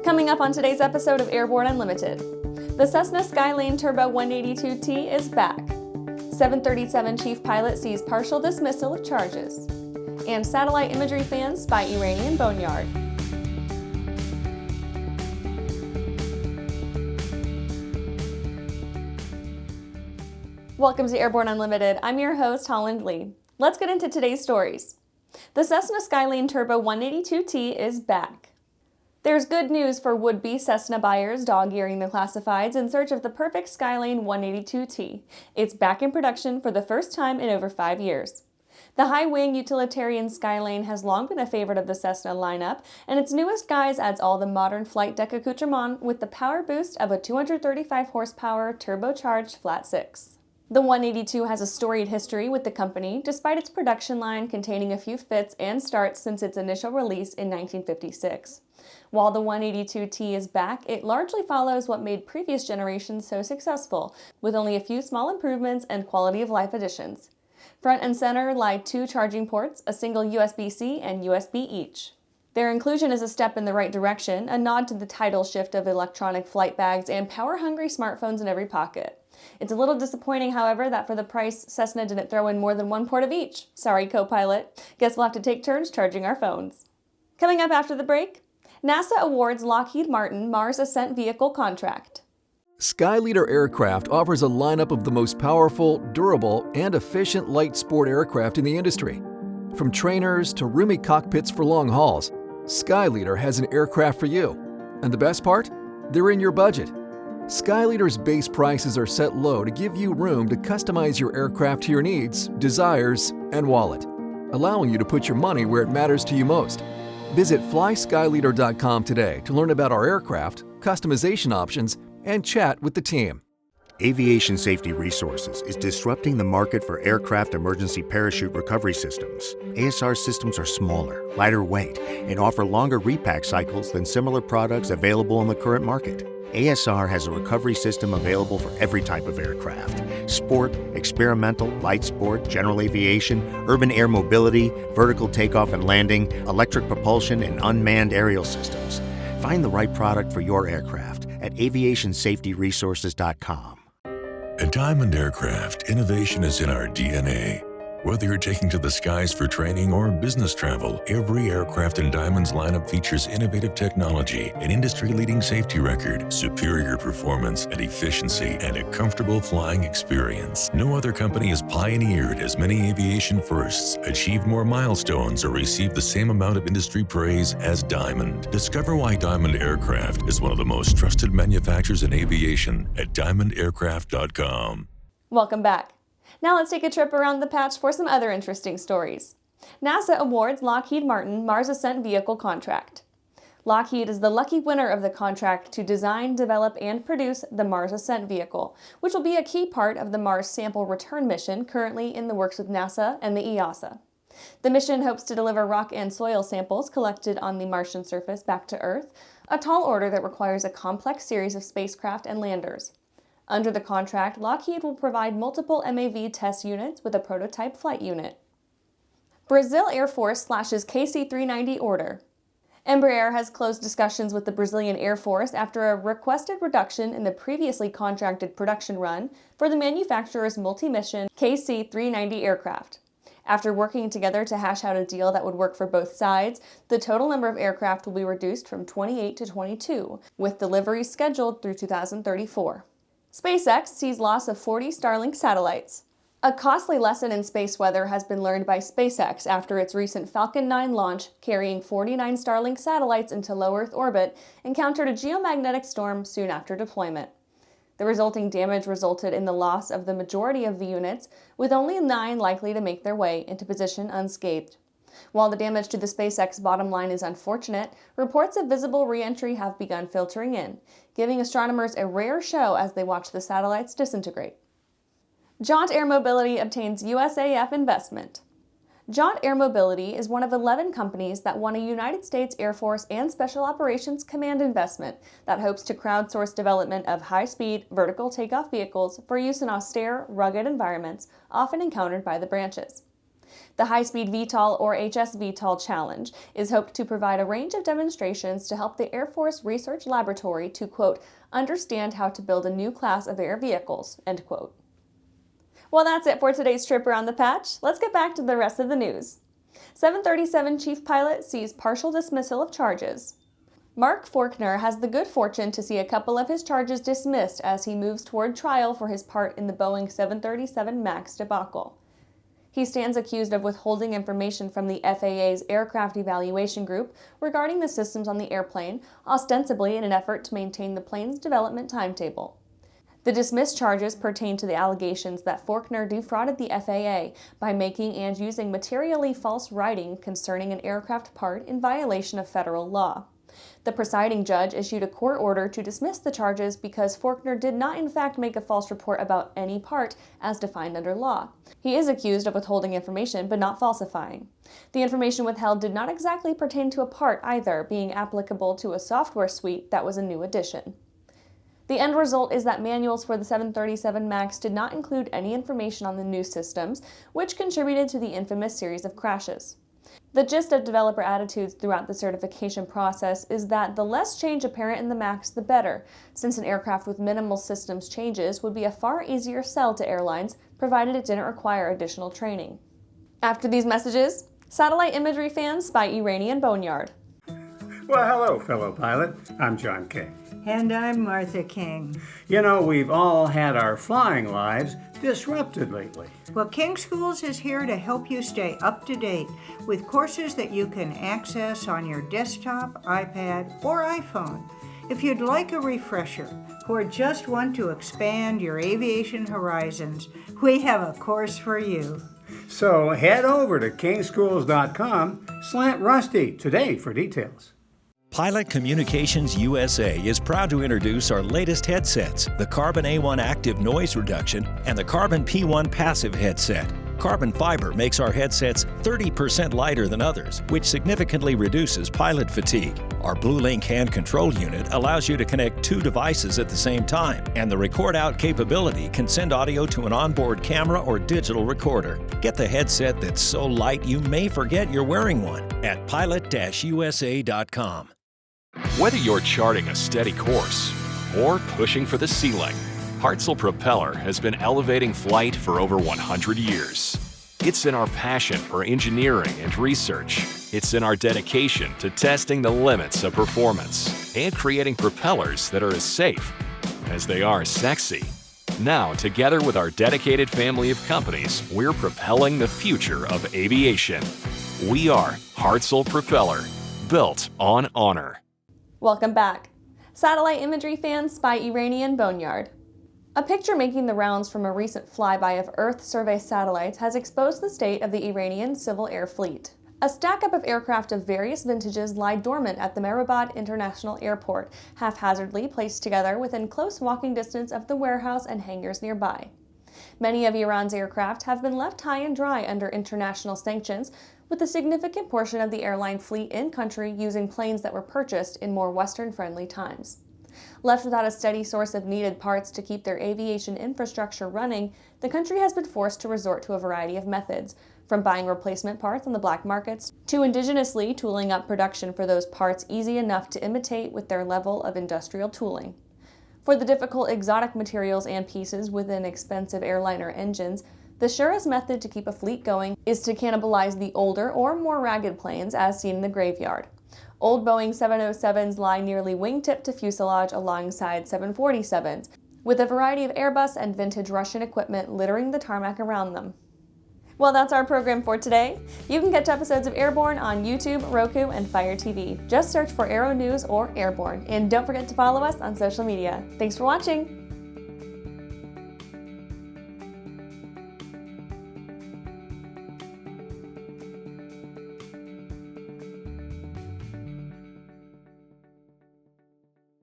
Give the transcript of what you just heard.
Coming up on today's episode of Airborne Unlimited, the Cessna Skylane Turbo 182T is back. 737 chief pilot sees partial dismissal of charges. And satellite imagery fans spy Iranian Boneyard. Welcome to Airborne Unlimited. I'm your host, Holland Lee. Let's get into today's stories. The Cessna Skylane Turbo 182T is back. There's good news for would-be Cessna buyers dog-earing the classifieds in search of the perfect Skylane 182T. It's back in production for the first time in over 5 years. The high-wing utilitarian Skylane has long been a favorite of the Cessna lineup, and its newest guise adds all the modern flight deck accoutrement with the power boost of a 235 horsepower turbocharged flat six. The 182 has a storied history with the company, despite its production line containing a few fits and starts since its initial release in 1956. While the 182T is back, it largely follows what made previous generations so successful, with only a few small improvements and quality-of-life additions. Front and center lie 2 charging ports, a single USB-C and USB each. Their inclusion is a step in the right direction, a nod to the tidal shift of electronic flight bags and power-hungry smartphones in every pocket. It's a little disappointing, however, that for the price, Cessna didn't throw in more than 1 port of each. Sorry, co-pilot. Guess we'll have to take turns charging our phones. Coming up after the break, NASA awards Lockheed Martin Mars Ascent vehicle contract. Skyleader Aircraft offers a lineup of the most powerful, durable, and efficient light sport aircraft in the industry. From trainers to roomy cockpits for long hauls, Skyleader has an aircraft for you. And the best part? They're in your budget. Skyleader's base prices are set low to give you room to customize your aircraft to your needs, desires, and wallet, allowing you to put your money where it matters to you most. Visit flyskyleader.com today to learn about our aircraft, customization options, and chat with the team. Aviation Safety Resources is disrupting the market for aircraft emergency parachute recovery systems. ASR systems are smaller, lighter weight, and offer longer repack cycles than similar products available in the current market. ASR has a recovery system available for every type of aircraft: sport, experimental, light sport, general aviation, urban air mobility, vertical takeoff and landing, electric propulsion, and unmanned aerial systems. Find the right product for your aircraft at aviationsafetyresources.com. At Diamond Aircraft, innovation is in our DNA. Whether you're taking to the skies for training or business travel, every aircraft in Diamond's lineup features innovative technology, an industry-leading safety record, superior performance and efficiency, and a comfortable flying experience. No other company has pioneered as many aviation firsts, achieved more milestones, or received the same amount of industry praise as Diamond. Discover why Diamond Aircraft is one of the most trusted manufacturers in aviation at diamondaircraft.com. Welcome back. Now let's take a trip around the patch for some other interesting stories. NASA awards Lockheed Martin Mars Ascent vehicle contract. Lockheed is the lucky winner of the contract to design, develop, and produce the Mars Ascent vehicle, which will be a key part of the Mars sample return mission currently in the works with NASA and the EASA. The mission hopes to deliver rock and soil samples collected on the Martian surface back to Earth, a tall order that requires a complex series of spacecraft and landers. Under the contract, Lockheed will provide multiple MAV test units with a prototype flight unit. Brazil Air Force slashes KC-390 order. Embraer has closed discussions with the Brazilian Air Force after a requested reduction in the previously contracted production run for the manufacturer's multi-mission KC-390 aircraft. After working together to hash out a deal that would work for both sides, the total number of aircraft will be reduced from 28 to 22, with deliveries scheduled through 2034. SpaceX sees loss of 40 Starlink satellites. A costly lesson in space weather has been learned by SpaceX after its recent Falcon 9 launch, carrying 49 Starlink satellites into low Earth orbit, encountered a geomagnetic storm soon after deployment. The resulting damage resulted in the loss of the majority of the units, with only 9 likely to make their way into position unscathed. While the damage to the SpaceX bottom line is unfortunate, reports of visible re-entry have begun filtering in, giving astronomers a rare show as they watch the satellites disintegrate. Jaunt Air Mobility obtains USAF investment. Jaunt Air Mobility is one of 11 companies that won a United States Air Force and Special Operations Command investment that hopes to crowdsource development of high-speed, vertical takeoff vehicles for use in austere, rugged environments often encountered by the branches. The High-Speed VTOL or HS-VTOL Challenge is hoped to provide a range of demonstrations to help the Air Force Research Laboratory to, quote, understand how to build a new class of air vehicles, end quote. Well, that's it for today's trip around the patch. Let's get back to the rest of the news. 737 chief pilot sees partial dismissal of charges. Mark Forkner has the good fortune to see a couple of his charges dismissed as he moves toward trial for his part in the Boeing 737 MAX debacle. He stands accused of withholding information from the FAA's Aircraft Evaluation Group regarding the systems on the airplane, ostensibly in an effort to maintain the plane's development timetable. The dismissed charges pertain to the allegations that Forkner defrauded the FAA by making and using materially false writing concerning an aircraft part in violation of federal law. The presiding judge issued a court order to dismiss the charges because Forkner did not in fact make a false report about any part as defined under law. He is accused of withholding information but not falsifying. The information withheld did not exactly pertain to a part either, being applicable to a software suite that was a new addition. The end result is that manuals for the 737 MAX did not include any information on the new systems, which contributed to the infamous series of crashes. The gist of developer attitudes throughout the certification process is that the less change apparent in the MAX, the better, since an aircraft with minimal systems changes would be a far easier sell to airlines, provided it didn't require additional training. After these messages, satellite imagery fans spy Iranian Boneyard. Well, hello, fellow pilot. I'm John King. And I'm Martha King. You know, we've all had our flying lives disrupted lately. Well, King Schools is here to help you stay up to date with courses that you can access on your desktop, iPad, or iPhone. If you'd like a refresher or just want to expand your aviation horizons, we have a course for you. So head over to kingschools.com/rusty today for details. Pilot Communications USA is proud to introduce our latest headsets, the Carbon A1 Active Noise Reduction and the Carbon P1 Passive Headset. Carbon fiber makes our headsets 30% lighter than others, which significantly reduces pilot fatigue. Our BlueLink hand control unit allows you to connect two devices at the same time, and the record out capability can send audio to an onboard camera or digital recorder. Get the headset that's so light you may forget you're wearing one at pilot-usa.com. Whether you're charting a steady course or pushing for the ceiling, Hartzell Propeller has been elevating flight for over 100 years. It's in our passion for engineering and research. It's in our dedication to testing the limits of performance and creating propellers that are as safe as they are sexy. Now, together with our dedicated family of companies, we're propelling the future of aviation. We are Hartzell Propeller, built on honor. Welcome back. Satellite imagery fans spy Iranian Boneyard. A picture making the rounds from a recent flyby of Earth survey satellites has exposed the state of the Iranian civil air fleet. A stack-up of aircraft of various vintages lie dormant at the Mehrabad International Airport, haphazardly placed together within close walking distance of the warehouse and hangars nearby. Many of Iran's aircraft have been left high and dry under international sanctions, with a significant portion of the airline fleet in-country using planes that were purchased in more Western-friendly times. Left without a steady source of needed parts to keep their aviation infrastructure running, the country has been forced to resort to a variety of methods, from buying replacement parts on the black markets to indigenously tooling up production for those parts easy enough to imitate with their level of industrial tooling. For the difficult exotic materials and pieces within expensive airliner engines, the surest method to keep a fleet going is to cannibalize the older or more ragged planes as seen in the graveyard. Old Boeing 707s lie nearly wingtip to fuselage alongside 747s, with a variety of Airbus and vintage Russian equipment littering the tarmac around them. Well, that's our program for today. You can catch episodes of Airborne on YouTube, Roku, and Fire TV. Just search for Aero-News or Airborne, and don't forget to follow us on social media. Thanks for watching!